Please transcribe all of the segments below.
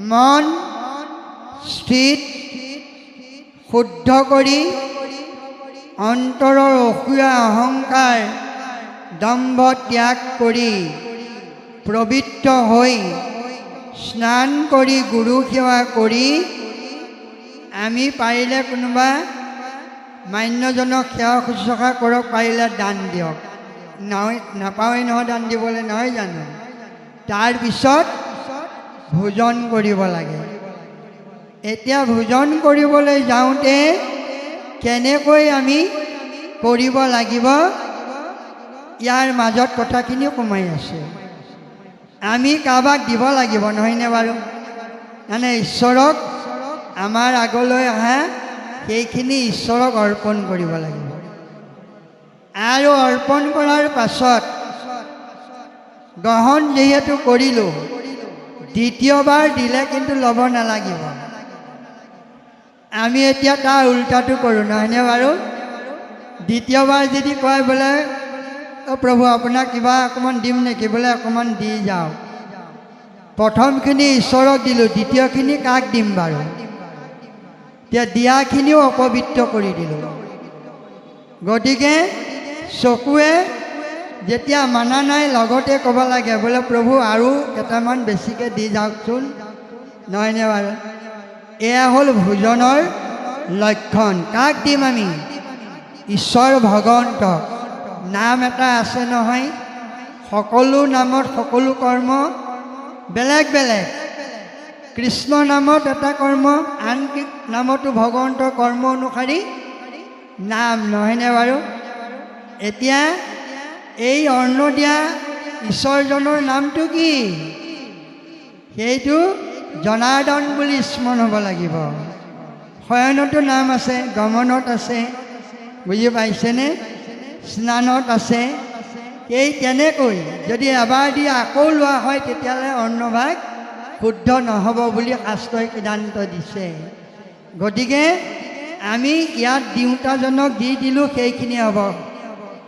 মন স্থিৰ শুদ্ধ কৰি অন্তৰৰ অসূয়া অহংকাৰ দম্ভ ত্যাগ কৰি পবিত্ৰ হৈ স্নান কৰি গুৰু সেৱা কৰি আমি পাৰিলে কোনোবা মান্যজনক সেৱা শুশ্ৰূষা কৰক, পাৰিলে দান দিয়ক। নহয়, নাপাওঁৱেই নহয় দান দিবলৈ, নহয় জানো? তাৰপিছত ভোজন কৰিব লাগে। এতিয়া ভোজন কৰিবলৈ যাওঁতে কেনেকৈ আমি কৰিব লাগিব, ইয়াৰ মাজত কথাখিনি সোমাই আছে। আমি কাৰোবাক দিব লাগিব, নহয়নে বাৰু? মানে ঈশ্বৰক, আমাৰ আগলৈ অহা সেইখিনি ঈশ্বৰক অৰ্পণ কৰিব লাগিব। আৰু অৰ্পণ কৰাৰ পাছত গ্ৰহণ যিহেতু কৰিলোঁ, দ্বিতীয়বাৰ দিলে কিন্তু ল'ব নালাগিব। আমি এতিয়া তাৰ উল্টাটো কৰোঁ, নহয়নে বাৰু? দ্বিতীয়বাৰ যদি কয় বোলে অ' প্ৰভু আপোনাক কিবা অকণমান দিম নেকি, বোলে অকণমান দি যাওক। প্ৰথমখিনি ঈশ্বৰক দিলোঁ, দ্বিতীয়খিনি কাক দিম বাৰু? এতিয়া দিয়াখিনিও অপবিত্ৰ কৰি দিলোঁ। গতিকে চকুৱে যেতিয়া মানা নাই, লগতে ক'ব লাগে বোলে প্ৰভু আৰু কেইটামান বেছিকৈ দি যাওকচোন, নহয়নে বাৰু? এয়া হ'ল ভোজনৰ লক্ষণ। কাক দিম আমি? ঈশ্বৰ ভগৱন্তক। নাম এটা আছে নহয়, সকলো নামত সকলো কৰ্ম বেলেগ বেলেগ। কৃষ্ণ নামত এটা কৰ্ম, আন নামতো ভগৱন্তৰ কৰ্ম অনুসাৰী নাম, নহয়নে বাৰু? এতিয়া এই অন্ন দিয়া ঈশ্বৰজনৰ নামটো কি? সেইটো জনাৰ্দন বুলি স্মৰণ হ'ব লাগিব। শয়নতো নাম আছে, গমনত আছে, বুজি পাইছেনে? স্নানত আছে। এই তেনেকৈ যদি এবাৰ দি আকৌ লোৱা হয়, তেতিয়াহ'লে অন্নভাগ শুদ্ধ নহ'ব বুলি শাস্ত্ৰই সিদ্ধান্ত দিছে। গতিকে আমি ইয়াত দিওঁতাজনক দি দিলোঁ, সেইখিনি হ'ব।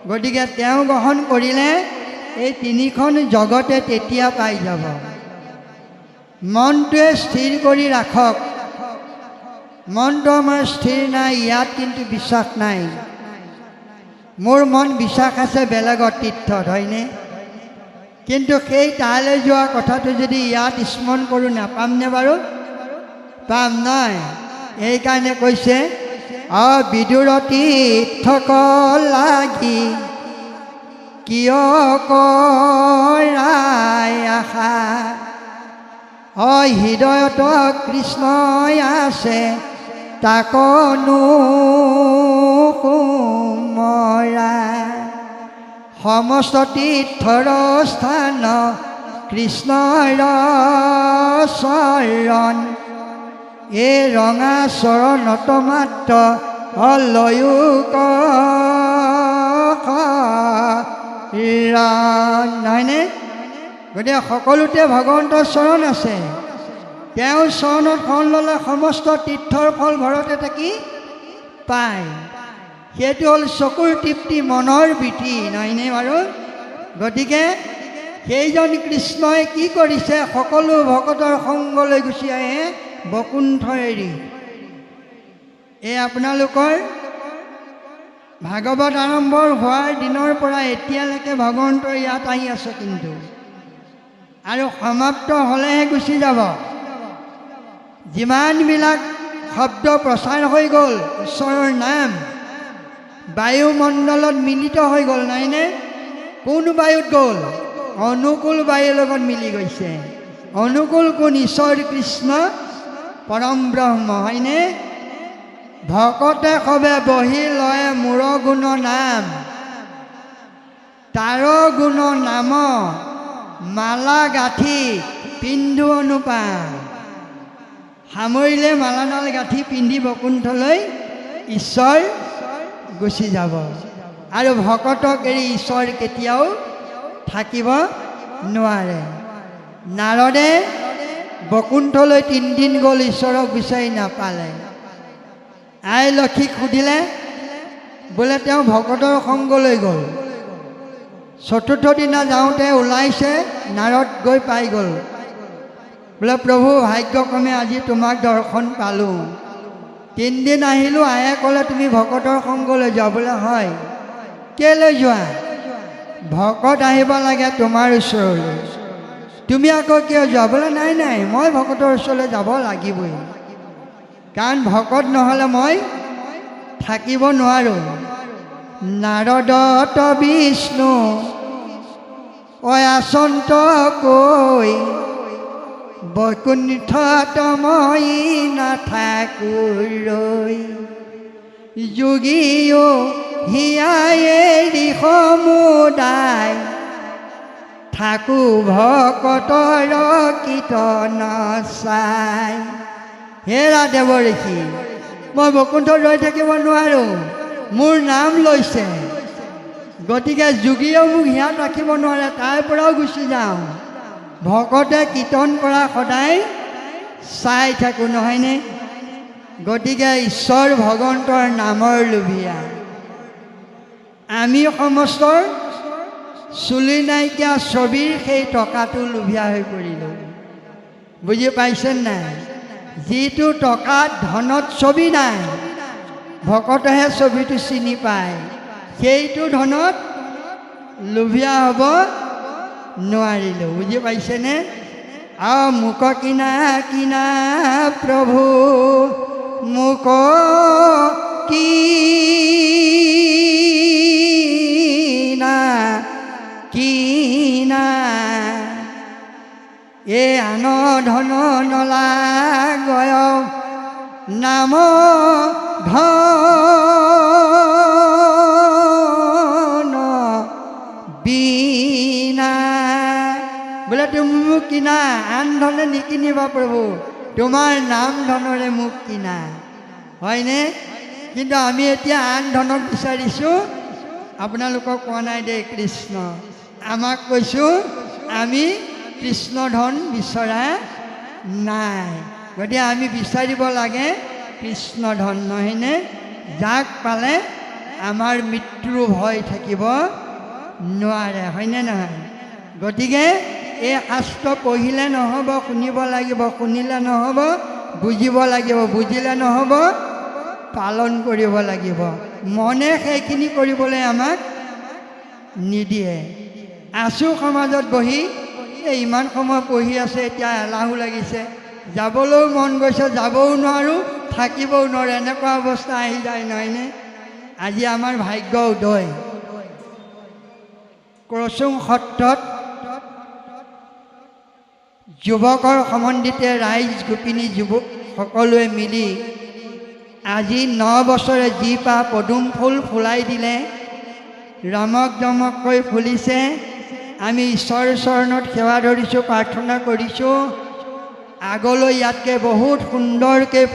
গতিকে তেওঁ গ্ৰহণ কৰিলে এই তিনিখন জগতে তেতিয়া পাই যাব। মনটোৱে স্থিৰ কৰি ৰাখক। মনটো আমাৰ স্থিৰ নাই, ইয়াত কিন্তু বিশ্বাস নাই। মোৰ মন বিশ্বাস আছে বেলেগত, তীৰ্থত, হয়নে? কিন্তু সেই তালৈ যোৱা কথাটো যদি ইয়াত স্মৰণ কৰোঁ, নাপামনে বাৰু? পাম নাই? এইকাৰণে কৈছে অবিদুৰ তীৰ্থক লাগি কিয় কৰাই আশা, হৃদয়ত কৃষ্ণই আছে তাকনো কুমৰা, সমস্ত তীৰ্থৰ স্থান কৃষ্ণৰ চৰণ, এই ৰঙা চৰণত মাত্ৰ লয়ো নহয়নে? গতিকে সকলোতে ভগৱন্তৰ চৰণ আছে। তেওঁৰ চৰণত ফল ল'লে সমস্ত তীৰ্থৰ ফল ঘৰতে থাকি পায়। সেইটো হ'ল চকুৰ তৃপ্তি, মনৰ প্ৰীতি, নহয়নে বাৰু? গতিকে সেইজন কৃষ্ণই কি কৰিছে, সকলো ভকতৰ সংগলৈ গুচি আহে বকুণ্ঠ এৰি। এই আপোনালোকৰ ভাগৱত আৰম্ভ হোৱাৰ দিনৰ পৰা এতিয়ালৈকে ভগৱন্ত ইয়াত আহি আছে, কিন্তু আৰু সমাপ্ত হ'লেহে গুচি যাব। যিমানবিলাক শব্দ প্ৰচাৰ হৈ গ'ল, ঈশ্বৰৰ নাম বায়ুমণ্ডলত মিলিত হৈ গ'ল, নহয়নে? কোন বায়ুত গ'ল? অনুকূল বায়ুৰ লগত মিলি গৈছে। অনুকূল কোন? ঈশ্বৰ কৃষ্ণ পৰম ব্ৰহ্ম, হয়নে? ভকতে সবে বহি লয় মোৰ গুণ নাম, তাৰ গুণ নাম মালা গাঁঠি পিন্ধো অনুপাম। সামৰিলে মালাডাল গাঁঠি পিন্ধি বকুণ্ঠলৈ ঈশ্বৰ গুচি যাব। আৰু ভকতক এৰি ঈশ্বৰ কেতিয়াও থাকিব নোৱাৰে। নাৰদে বকুণ্ঠলৈ 3 দিন গ'ল, ঈশ্বৰক বিচাৰি নাপালে। আই লক্ষীক সুধিলে, বোলে তেওঁ ভকতৰ সংগলৈ গ'ল। চতুৰ্থ দিনা যাওঁতে ওলাইছে, নাৰদ গৈ পাই গ'ল। বোলে প্ৰভু ভাগ্যক্ৰমে আজি তোমাক দৰ্শন পালোঁ, 3 দিন আহিলোঁ, আয়ে ক'লে তুমি ভকতৰ সংগলৈ যোৱা। বোলে হয়, কেলৈ যোৱা? ভকত আহিব লাগে তোমাৰ ওচৰলৈ, তুমি আকৌ কিয় যোৱা? বোলে নাই নাই, মই ভকতৰ ওচৰলৈ যাব লাগিবই, কাৰণ ভকত নহ'লে মই থাকিব নোৱাৰোঁ। নাৰদত বিষ্ণু অয়াচন্ত কৈ বৈকুণ্ঠত মই নাথাকোঁ, যোগীও হিয়ায়েৰি সমুদায়, থাকোঁ ভকতৰ কীৰ্তন চাই। হে ৰাধেৱ ঋষি, মই বৈকুণ্ঠত ৰৈ থাকিব নোৱাৰোঁ, মোৰ নাম লৈছে, গতিকে যোগীয়েও মোক হিয়াত ৰাখিব নোৱাৰে, তাৰ পৰাও গুচি যাওঁ, ভকতে কীৰ্তন কৰা সদায় চাই থাকোঁ, নহয়নে? গতিকে ঈশ্বৰ ভগৱন্তৰ নামৰ লোভীয়া আমি সমস্তৰ চুলি নাইকিয়া ছবিৰ সেই টকাটো লোভীয়া হৈ পৰিলোঁ। বুজি পাইছেন নাই? যিটো টকাত ধনত ছবি নাই, ভকতেহে ছবিটো চিনি পায়, সেইটো ধনত লোভীয়া হ'ব নোৱাৰিলোঁ। বুজি পাইছেনে? মোক কিনা কিনা প্ৰভু মোক কিনা কিনা, এ আন ধন নলাগয় নাম ধন বিনা। বোলে তুমি মোক কিনা, আন ধনে নিকিনিবা প্ৰভু, তোমাৰ নাম ধনৰে মোক কিনা, হয়নে? কিন্তু আমি এতিয়া আন ধনক বিচাৰিছোঁ, আপোনালোকক কোৱা নাই দেই কৃষ্ণ, আমাক কৈছোঁ আমি কৃষ্ণ ধন বিচৰা নাই। গতিকে আমি বিচাৰিব লাগে কৃষ্ণ ধন, নহয়নে? যাক পালে আমাৰ মৃত্যুৰ ভয় থাকিব নোৱাৰে, হয়নে নহয়? গতিকে এই শাস্ত্ৰ পঢ়িলে নহ'ব, শুনিব লাগিব, শুনিলে নহ'ব, বুজিব লাগিব, বুজিলে নহ'ব, পালন কৰিব লাগিব। মনে সেইখিনি কৰিবলৈ আমাক নিদিয়ে। আছোঁ সমাজত বহি, ইমান সময় পঢ়ি আছে, এতিয়া এলাহো লাগিছে, যাবলৈও মন গৈছে, যাবও নোৱাৰোঁ, থাকিবও নোৱাৰোঁ, এনেকুৱা অৱস্থা আহি যায়, নহয়নে? আজি আমাৰ ভাগ্য উদয়। কৰচুং সত্ৰত যুৱকৰ সম্বন্ধিতে ৰাইজ গোপিনী যুৱক সকলোৱে মিলি আজি 9 বছৰে যি পা পদুম ফুল ফুলাই দিলে, ৰমক জমককৈ ফুলিছে। আমি ঈশ্বৰৰ চৰণত সেৱা ধৰিছোঁ, প্ৰাৰ্থনা কৰিছোঁ, আগলৈ ইয়াতকৈ বহুত সুন্দৰকৈ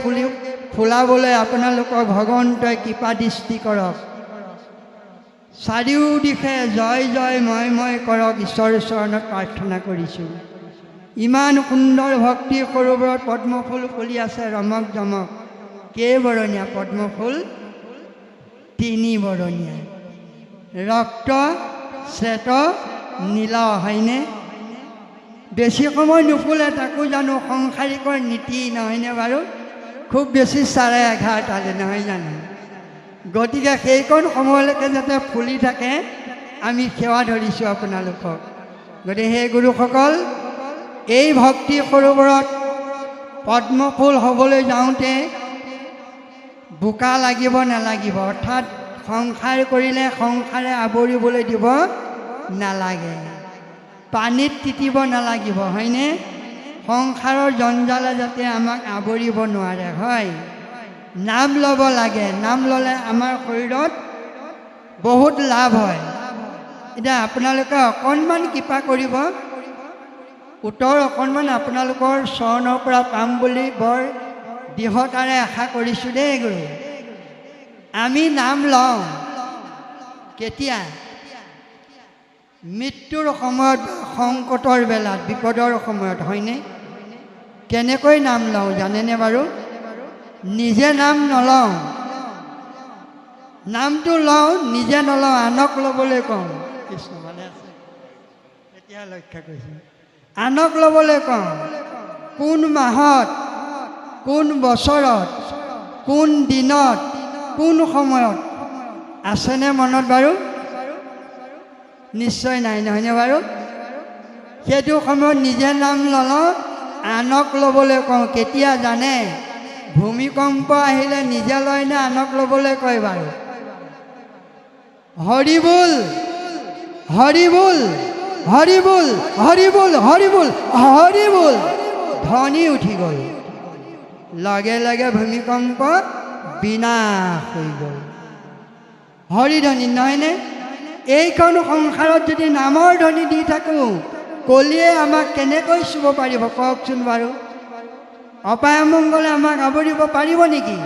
ফুলাবলৈ আপোনালোকক ভগৱন্তই কৃপা দৃষ্টি কৰক। চাৰিওদিশে জয় জয় মই কৰক, ঈশ্বৰৰ চৰণত প্ৰাৰ্থনা কৰিছোঁ। ইমান সুন্দৰ ভক্তি সৰোবৰত পদ্মফুল ফুলি আছে, ৰমক জমক। কেইবৰণীয়া পদ্মফুল? 3 বৰণীয়া, ৰক্ত শ্বেত নীল, হয়নে? বেছি সময় নুফুলে, তাকো জানো সংসাৰিকৰ নীতি, নহয়নে বাৰু? খুব বেছি 11:30, নহয় জানো? গতিকে সেইকণ সময়লৈকে যাতে ফুলি থাকে, আমি সেৱা ধৰিছোঁ আপোনালোকক। গতিকে সেই গুৰুসকল, এই ভক্তি সৰোবৰত পদ্মফুল হ'বলৈ যাওঁতে বোকা লাগিব নালাগিব, অৰ্থাৎ সংসাৰ কৰিলে সংসাৰে আৱৰিবলৈ দিব নালাগে, পানীত তিতিব নালাগিব, হয়নে? সংসাৰৰ জঞ্জালে যাতে আমাক আৱৰিব নোৱাৰে, হয়? নাম ল'ব লাগে, নাম ল'লে আমাৰ শৰীৰত বহুত লাভ হয়। এতিয়া আপোনালোকে অকণমান কৃপা কৰিব, উত্তৰ অকণমান আপোনালোকৰ চৰণৰ পৰা পাম বুলি বৰ দৃঢ়তাৰে আশা কৰিছোঁ দেই গুৰু। আমি নাম লওঁ কেতিয়া? মৃত্যুৰ সময়ত, সংকটৰ বেলাত, বিপদৰ সময়ত, হয়নে? কেনেকৈ নাম লওঁ জানেনে বাৰু? নিজে নাম নলওঁ, নামটো লওঁ, নিজে নলওঁ, আনক ল'বলৈ কওঁ। কৃষ্ণ ভালে আছে, এতিয়া লক্ষ্য কৰিছোঁ, আনক ল'বলৈ কওঁ। কোন মাহত, কোন বছৰত, কোন দিনত, কোন সময়ত আছেনে মনত বাৰু? নিশ্চয় নাই, নহয়নে বাৰু? সেইটো সময়ত নিজে নাম লওঁ, আনক ল'বলৈ কওঁ। কেতিয়া জানে? ভূমিকম্প আহিলে নিজে লয় নে আনক ল'বলৈ কয় বাৰু? হৰি বল, হৰি বল, হৰি বল, হৰি বল, হৰি বল, হৰি বল। ধ্বনি উঠি গ'ল, লগে লগে ভূমিকম্প বিনাশ হৈ গ'ল। হৰিধ্বনি নহয়নে? এইখন সংসাৰত যদি নামৰ ধ্বনি দি থাকোঁ, কলিয়ে আমাক কেনেকৈ চুব পাৰিব কওকচোন বাৰু? অপায় অমংগলে আমাক আৱৰিব পাৰিব নেকি?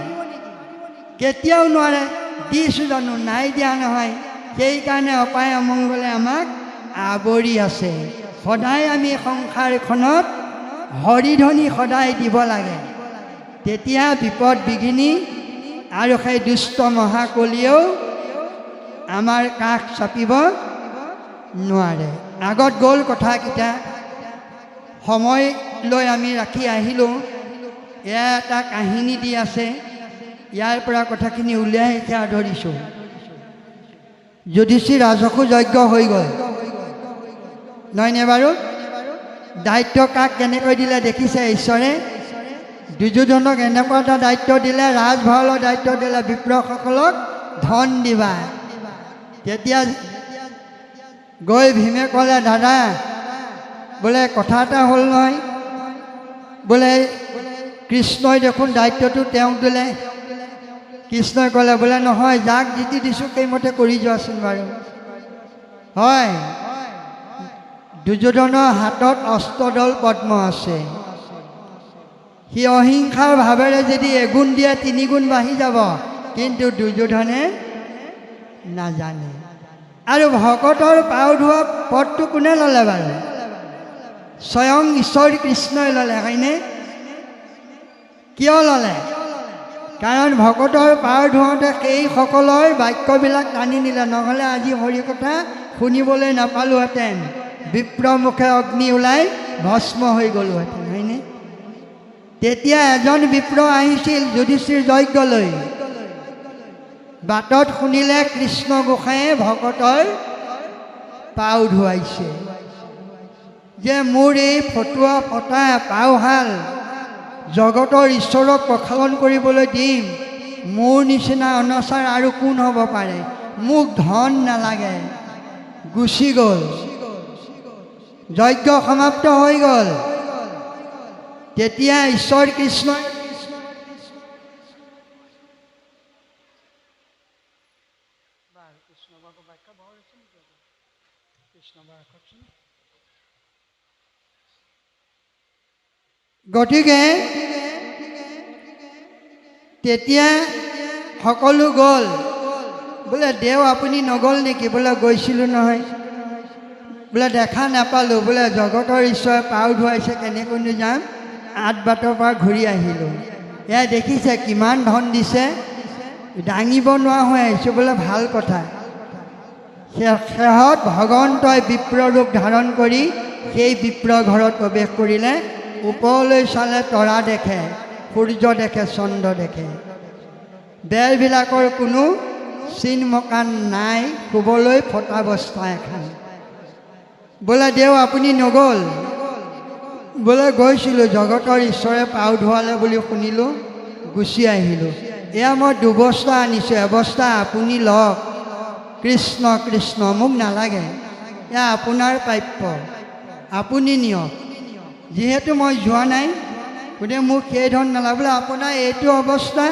কেতিয়াও নোৱাৰে। দিছোঁ জানো? নাই দিয়া নহয়। সেইকাৰণে অপায় অমংগলে আমাক আৱৰি আছে। সদায় আমি সংসাৰখনত হৰিধ্বনি সদায় দিব লাগে। তেতিয়া বিপদ বিঘিনি আৰু সেই দুষ্ট মহাকলিয়েও আমাৰ কাষ চাপিব নোৱাৰে। আগত গ'ল কথাকেইটা, সময় লৈ আমি ৰাখি আহিলোঁ। এয়া এটা কাহিনী দি আছে, ইয়াৰ পৰা কথাখিনি উলিয়াই এতিয়া ধৰিছোঁ। যুধিষ্ঠিৰ ৰাজসু যজ্ঞ হৈ গ'ল, নহয়নে বাৰু? দায়িত্ব কাক কেনেকৈ দিলে দেখিছে ঈশ্বৰে? দুৰ্যোধনক এনেকুৱা এটা দায়িত্ব দিলে, ৰাজভঁৰালৰ দায়িত্ব দিলে, বিপ্ৰসকলক ধন দিবা। তেতিয়া গৈ ভীমে ক'লে, দাদা বোলে কথা এটা হ'ল নহয়, বোলে কৃষ্ণই দেখোন দায়িত্বটো তেওঁক দিলে। কৃষ্ণই ক'লে, বোলে নহয়, যাক জিতি দিছোঁ সেইমতে কৰি যোৱাচোন বাৰু। হয়, দুৰ্যোধনৰ হাতত অষ্টদল পদ্ম আছে। সি অহিংসাৰ ভাৱেৰে যদি এগুণ দিয়ে 3 গুণ বাঢ়ি যাব, কিন্তু দুৰ্যোধনে নাজানে। আৰু ভকতৰ পাও ধোৱা পদটো কোনে ল'লে বাৰু? স্বয়ং ঈশ্বৰ কৃষ্ণই ল'লে, হয়নে? কিয় ল'লে? কাৰণ ভকতৰ পাও ধোৱাওঁতে সেইসকলৰ বাক্যবিলাক টানি নিলে, নহ'লে আজি হৰি কথা শুনিবলৈ নাপালোহেঁতেন। বিপ্ৰমুখে অগ্নি ওলাই ভস্ম হৈ গ'লোহেঁতেন, হয়নে? তেতিয়া এজন বিপ্ৰ আহিছিল যুধিষ্ঠিৰ যজ্ঞলৈ। বাটত শুনিলে কৃষ্ণ গোসাঁয়ে ভকতৰ পাও ধুৱাইছে, যে মোৰ এই ফটুৱা ফটা পাওশাল জগতৰ ঈশ্বৰক প্ৰসাৰণ কৰিবলৈ দিম। মোৰ নিচিনা অনাচাৰ আৰু কোন হ'ব পাৰে? মোক ধন নালাগে। গুচি গ'ল, যজ্ঞ সমাপ্ত হৈ গ'ল। তেতিয়া ঈশ্বৰ কৃষ্ণই গতিকে তেতিয়া সকলো গ'ল। বোলে দেও আপুনি নগ'ল নেকি? বোলে গৈছিলোঁ নহয়। বোলে দেখা নাপালোঁ। বোলে জগতৰ ঈশ্বৰে পাও ধুৱাইছে, কেনেকৈনো যাম? 8 বাটৰ পৰা ঘূৰি আহিলোঁ। এয়া দেখিছে কিমান ধন দিছে, দাঙিব নোৱাৰা হৈ আহিছোঁ। বোলে ভাল কথা। শেহত ভগৱন্তই বিপ্ৰ ৰূপ ধাৰণ কৰি সেই বিপ্ৰ ঘৰত প্ৰৱেশ কৰিলে। ওপৰলৈ চালে তৰা দেখে, সূৰ্য দেখে, চন্দ্ৰ দেখে। বেৰবিলাকৰ কোনো চিন মকান নাই, শুবলৈ ফটা বস্তা এখন। বোলে দেও আপুনি নগ'ল? বোলে গৈছিলোঁ, জগতৰ ঈশ্বৰে পাও ধোৱালে বুলি শুনিলোঁ, গুচি আহিলোঁ। এয়া মই 2 বস্তা আনিছোঁ, এবস্তা আপুনি লওক। কৃষ্ণ কৃষ্ণ, মোক নালাগে, এয়া আপোনাৰ প্ৰাপ্য, আপুনি নিয়ক। যিহেতু মই যোৱা নাই, গতিকে মোক সেই ধন নালাগে। বোলে আপোনাৰ এইটো অৱস্থা,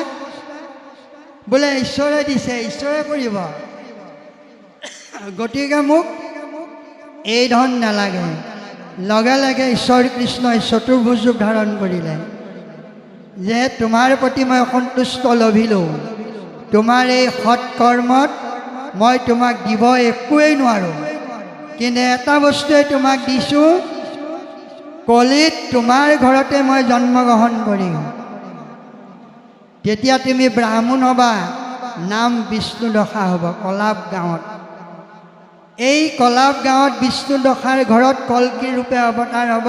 বোলে ঈশ্বৰে দিছে, ঈশ্বৰে কৰিব, গতিকে মোক এই ধন নালাগে। লগে লগে ঈশ্বৰ কৃষ্ণই চতুৰ্ভুজ ৰূপ ধাৰণ কৰিলে, যে তোমাৰ প্ৰতি মই সন্তুষ্ট লভিলোঁ। তোমাৰ এই সৎকৰ্মত মই তোমাক দিব একোৱেই নোৱাৰোঁ, কিন্তু এটা বস্তুৱে তোমাক দিছোঁ, কলিত তোমাৰ ঘৰতে মই জন্মগ্ৰহণ কৰিম। তেতিয়া তুমি ব্ৰাহ্মণ হ'বা, নাম বিষ্ণুদশা হ'ব কলাপ গাঁৱত। এই কলাপ গাঁৱত বিষ্ণুদশাৰ ঘৰত কল্কী ৰূপে অৱতাৰ হ'ব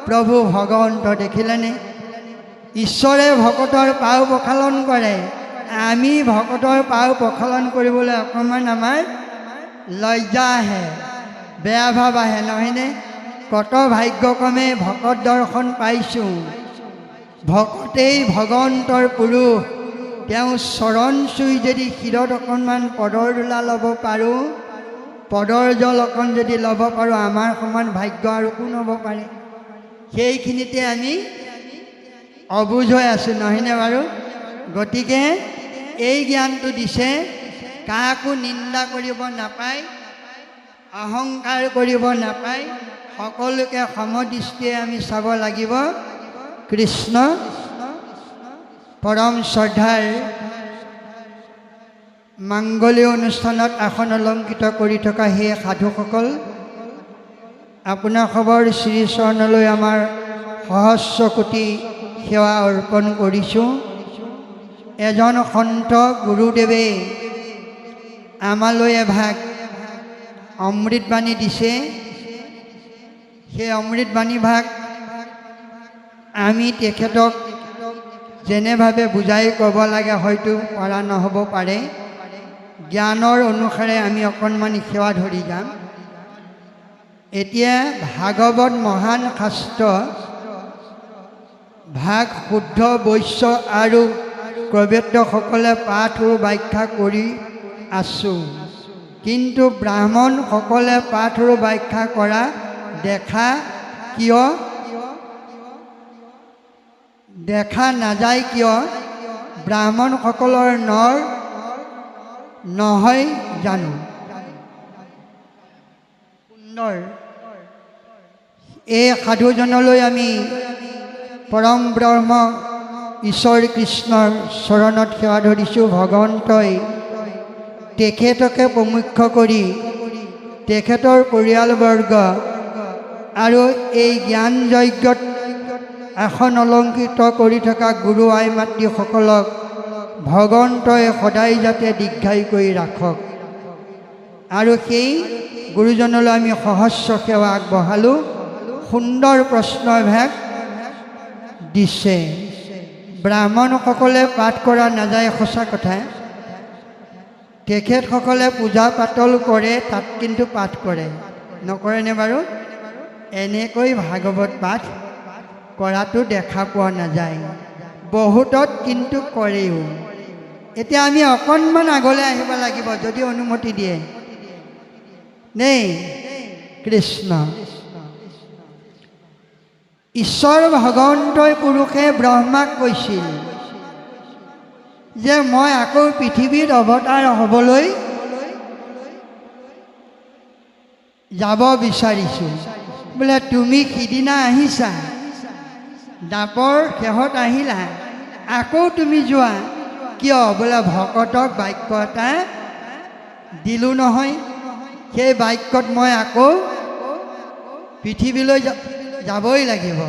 প্ৰভু ভগৱন্ত দেখিলেনে? ঈশ্বৰে ভকতৰ পাও প্ৰক্ষালন কৰে, আমি ভকতৰ পাও প্ৰক্ষালন কৰিবলৈ অকণমান আমাৰ লজ্জা আহে, বেয়া ভাৱ আহে, নহয়নে? কত ভাগ্যক্ৰমে ভকত দৰ্শন পাইছোঁ। ভকতেই ভগৱন্তৰ পুৰুষ, তেওঁ চৰণ চুই যদি শিৰত অকণমান পদৰ দোলা ল'ব পাৰোঁ, পদৰ জল অকণ যদি ল'ব পাৰোঁ, আমাৰ সমান ভাগ্য আৰু কোন হ'ব পাৰে? সেইখিনিতে আমি অবুজ হৈ আছোঁ, নহয়নে বাৰু? গতিকে এই জ্ঞানটো দিছে, কাকো নিন্দা কৰিব নাপায়, অহংকাৰ কৰিব নাপায়, সকলোকে সমদৃষ্টিয়ে আমি চাব লাগিব। কৃষ্ণ পৰম শ্ৰদ্ধাৰ মাংগলিক অনুষ্ঠানত আসন অলংকৃত কৰি থকা সেই সাধুসকল, আপোনাৰ খবৰ শ্ৰীচৰণলৈ আমাৰ সহস্ৰ কোটি সেৱা অৰ্পণ কৰিছোঁ। এজন সন্ত গুৰুদেৱে আমালৈ এভাগ অমৃতবাণী দিছে। সেই অমৃতবাণী ভাগ আমি তেখেতক যেনেভাৱে বুজাই ক'ব লাগে হয়তো পৰা নহ'ব পাৰে। জ্ঞানৰ অনুসাৰে আমি অকণমান সেৱা ধৰি যাম। এতিয়া ভাগৱত মহান শাস্ত্ৰ ভাগ শুদ্ধ বৈশ্য আৰু প্ৰবৃত্তসকলে পাঠ আৰু ব্যাখ্যা কৰি আছোঁ, কিন্তু ব্ৰাহ্মণসকলে পাঠ আৰু ব্যাখ্যা কৰা দেখা নাযায় কিয়? ব্ৰাহ্মণসকলৰ নৰ নহয় জানো? সুন্দৰ। এই সাধুজনলৈ আমি পৰম ব্ৰহ্ম ঈশ্বৰ কৃষ্ণৰ চৰণত সেৱা ধৰিছোঁ। ভগৱন্তই তেখেতকে প্ৰমুখ্য কৰি তেখেতৰ পৰিয়ালবৰ্গ আৰু এই জ্ঞান যজ্ঞত আসন অলংকৃত কৰি থকা গুৰু আই মাতৃসকলক ভগৱন্তই সদায় যাতে দীৰ্ঘায়ু কৰি ৰাখক। আৰু সেই গুৰুজনলৈ আমি সহস্ৰ সেৱা আগবঢ়ালোঁ। সুন্দৰ প্ৰশ্নভাগ দিছে। ব্ৰাহ্মণসকলে পাঠ কৰা নাযায়, সঁচা কথা। তেখেতসকলে পূজা পাতল কৰে, তাত কিন্তু পাঠ কৰে, নকৰেনে বাৰু? এনেকৈ ভাগৱত পাঠ কৰাটো দেখা পোৱা নাযায়, বহুতত কিন্তু কৰেও। এতিয়া আমি অকণমান আগলৈ আহিব লাগিব, যদি অনুমতি দিয়ে দেই। কৃষ্ণ ঈশ্বৰ ভগৱন্তই পুৰুষে ব্ৰহ্মাক কৈছিল যে মই আকৌ পৃথিৱীত অৱতাৰ হ'বলৈ যাব বিচাৰিছোঁ। বোলে তুমি সিদিনা আহিছা, দাপৰ শেহত আহিলা, আকৌ তুমি যোৱা কিয়? বোলে ভকতক বাক্য এটা দিলোঁ নহয়, সেই বাক্যত মই আকৌ পৃথিৱীলৈ যাবই লাগিব।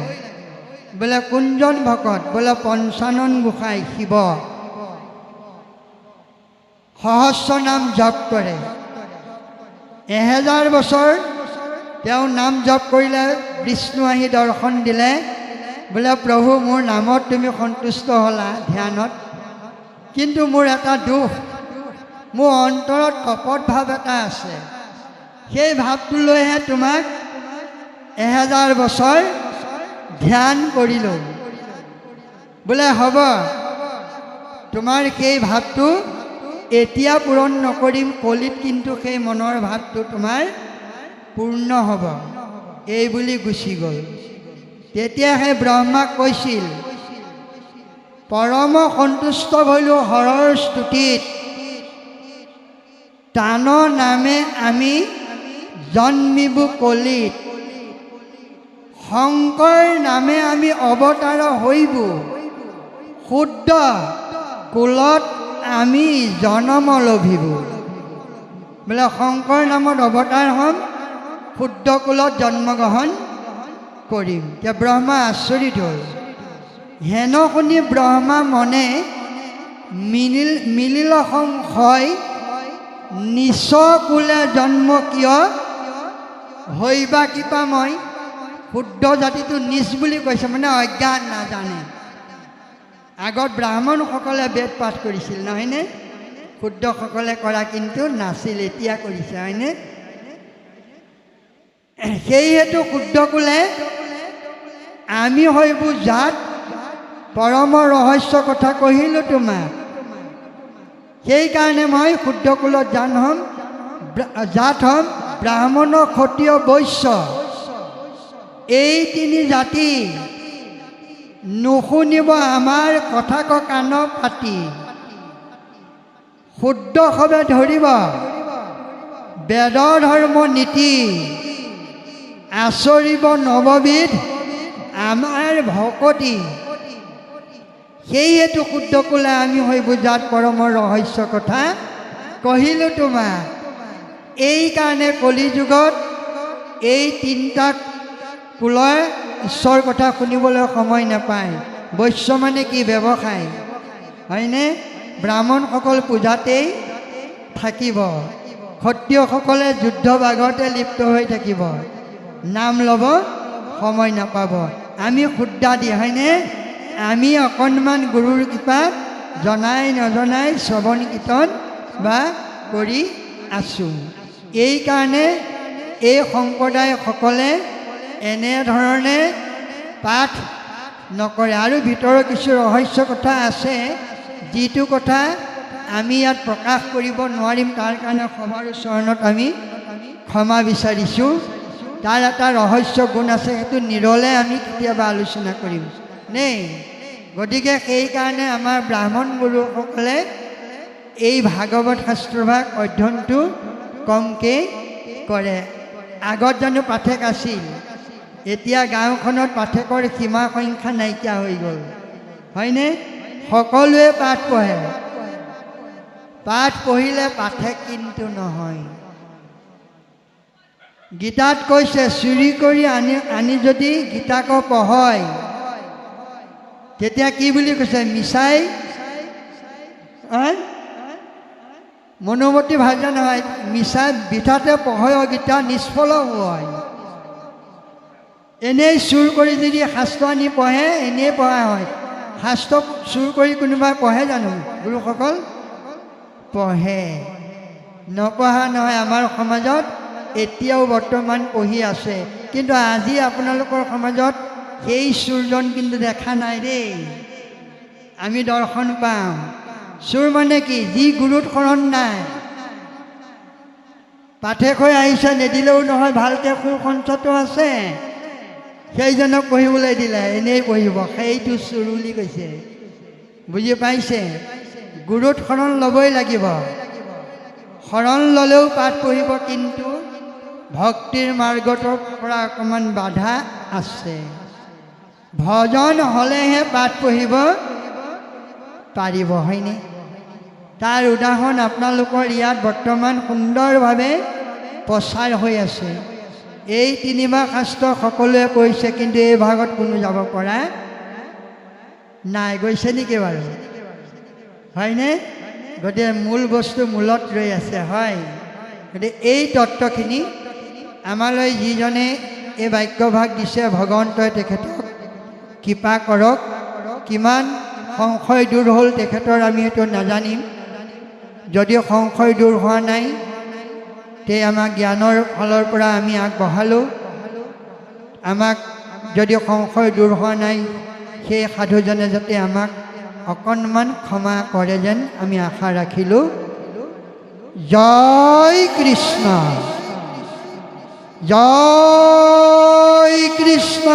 বোলে কোনজন ভকত? বোলে পঞ্চানন গোসাঁই শিৱ, সহস্ৰ নাম জপ কৰে, 1000 বছৰ তেওঁ নাম জপ কৰিলে বিষ্ণু আহি দৰ্শন দিলে। বোলে প্ৰভু, মোৰ নামত তুমি সন্তুষ্ট হ'লা ধ্যানত, কিন্তু মোৰ এটা দুখ, মোৰ অন্তৰত কপট ভাৱ এটা আছে, সেই ভাৱটো লৈহে তোমাক 1000 বছৰ ধ্যান কৰিলোঁ। বোলে হ'ব, তোমাৰ সেই ভাৱটো এতিয়া পূৰণ নকৰিম, কলিত কিন্তু সেই মনৰ ভাৱটো তোমাৰ পূৰ্ণ হ'ব, এই বুলি গুচি গ'ল। তেতিয়া সেই ব্ৰহ্মাক কৈছিল, পৰম সন্তুষ্ট হলোঁ হৰৰ স্তুতিত, তান নামে আমি জন্মিবু কলিত, শংকৰ নামে আমি অৱতাৰ হৈবু, শুদ্ধ কুলত আমি জনম লভিবু। বোলে শংকৰ নামত অৱতাৰ হ'ম, শুদ্ধ কুলত জন্মগ্ৰহণ কৰিম। এতিয়া ব্ৰহ্মা আচৰিত হ'ল। হেন শুনি ব্ৰহ্মা মনে মিলিল সংশয়, নিচ কুলে জন্ম কিয় হৈবা কৃপাময়। শুদ্ধ জাতিটো নিচ বুলি কৈছে, মানে অজ্ঞান, নাজানে। আগত ব্ৰাহ্মণসকলে বেদ পাঠ কৰিছিল নহয়নে? শুদ্ধসকলে কৰা কিন্তু নাছিল, এতিয়া কৰিছে হয়নে? সেইহেতু শুদ্ধ কোলে আমি হয়বোৰ জাত পৰম ৰহস্য কথা কহিলোঁ তোমাক। সেইকাৰণে মই শুদ্ধ কুলত জাত হ'ম ব্ৰাহ্মণ, ক্ষত্ৰিয়, বৈশ্য। এই তিনি জাতি নুশুনিব আমাৰ কথা কাণ পাতি। শুদ্ধ হবে ধৰিব বেদৰ ধৰ্ম নীতি, আচৰিব নৱবিধ আমাৰ ভকতি। সেইহেতু শুদ্ধ কোলে আমি হৈ বুজাত পৰম ৰহস্য কথা কহিলোঁ তোমাক। এইকাৰণে কলি যুগত এই তিনিটা কুলৰ ঈশ্বৰ কথা শুনিবলৈ সময় নাপায়। বৈশ্য মানে কি? ব্যৱসায় হয়নে? ব্ৰাহ্মণসকল পূজাতেই থাকিব, ক্ষত্ৰিয়সকলে যুদ্ধ বাগতে লিপ্ত হৈ থাকিব, নাম ল'ব সময় নাপাব। আমি শুদ্ধাদি হয়নে? আমি অকণমান গুৰুৰ কৃপাত জনাই নজনাই শ্ৰৱণ কীৰ্তন বা কৰি আছোঁ। এইকাৰণে এই সম্প্ৰদায়সকলে এনেধৰণে পাঠ নকৰে। আৰু ভিতৰৰ কিছু ৰহস্য কথা আছে, যিটো কথা আমি ইয়াত প্ৰকাশ কৰিব নোৱাৰিম। তাৰ কাৰণে সভাৰ চৰণত আমি ক্ষমা বিচাৰিছোঁ। তাৰ এটা ৰহস্য গুণ আছে, সেইটো নিৰলে আমি কেতিয়াবা আলোচনা কৰিম নেই। গতিকে সেইকাৰণে আমাৰ ব্ৰাহ্মণ গুৰুসকলে এই ভাগৱত শাস্ত্ৰভাগ অধ্যয়নটো কমকৈ কৰে। আগত জানো পাঠক আছিল? এতিয়া গাঁওখনত পাঠকৰ সীমা সংখ্যা নাইকিয়া হৈ গ'ল হয়নে? সকলোৱে পাঠ পঢ়ে। পাঠ পঢ়িলে পাঠক কিন্তু নহয়। গীতাত কৈছে চুৰি কৰি আনি যদি গীতাক পঢ়য়, তেতিয়া কি বুলি কৈছে? মিছাই মনোমতী ভাজা নহয়, মিছাই বিঠাতে পঢ়য় গীতা নিষ্ফল হয়। এনেই চুৰ কৰি যদি শাস্ত্ৰ আনি পঢ়ে, এনেই পঢ়া হয়। শাস্ত্ৰ চুৰ কৰি কোনোবাই পঢ়ে জানো? গুৰুসকল পঢ়ে, নপঢ়া নহয়। আমাৰ সমাজত এতিয়াও বৰ্তমান পঢ়ি আছে, কিন্তু আজি আপোনালোকৰ সমাজত সেই চুৰজন কিন্তু দেখা নাই দেই। আমি দৰ্শন পাওঁ। চুৰ মানে কি? যি গুৰুত শৰণ নাই, পাঠক হৈ আহিছে, নিদিলেও নহয়, ভালকৈ সুৰ সঞ্চটো আছে, সেইজনক পঢ়িবলৈ দিলে, এনেই পঢ়িব, সেইটো চুৰ বুলি কৈছে। বুজি পাইছে? গুৰুত শৰণ ল'বই লাগিব। শৰণ ল'লেও পাঠ পঢ়িব, কিন্তু ভক্তিৰ মাৰ্গটোৰ পৰা অকণমান বাধা আছে। ভজন হ'লেহে পাঠ পঢ়িব পাৰিব হয়নে? তাৰ উদাহৰণ আপোনালোকৰ ইয়াত বৰ্তমান সুন্দৰভাৱে প্ৰচাৰ হৈ আছে। এই তিনিভাগ শাস্ত্ৰ সকলোৱে কৈছে, কিন্তু এই ভাগত কোনো যাব পৰা নাই। গৈছে নেকি বাৰু? হয়নে? গতিকে মূল বস্তু মূলত ৰৈ আছে হয়। গতিকে এই তত্ত্বখিনি আমালৈ যিজনে এই বাক্যভাগ দিছে, ভগৱন্তই তেখেতক কৃপা কৰক। কিমান সংশয় দূৰ হ'ল তেখেতৰ আমি সেইটো নাজানিম। যদিও সংশয় দূৰ হোৱা নাই, তে আমাক জ্ঞানৰ ফালৰ পৰা আমি আগবঢ়ালোঁ। আমাক যদি সংশয় দূৰ হোৱা নাই, সেই সাধুজনে যাতে আমাক অকণমান ক্ষমা কৰে যেন আমি আশা ৰাখিলোঁ। জয় কৃষ্ণ, জয় কৃষ্ণ।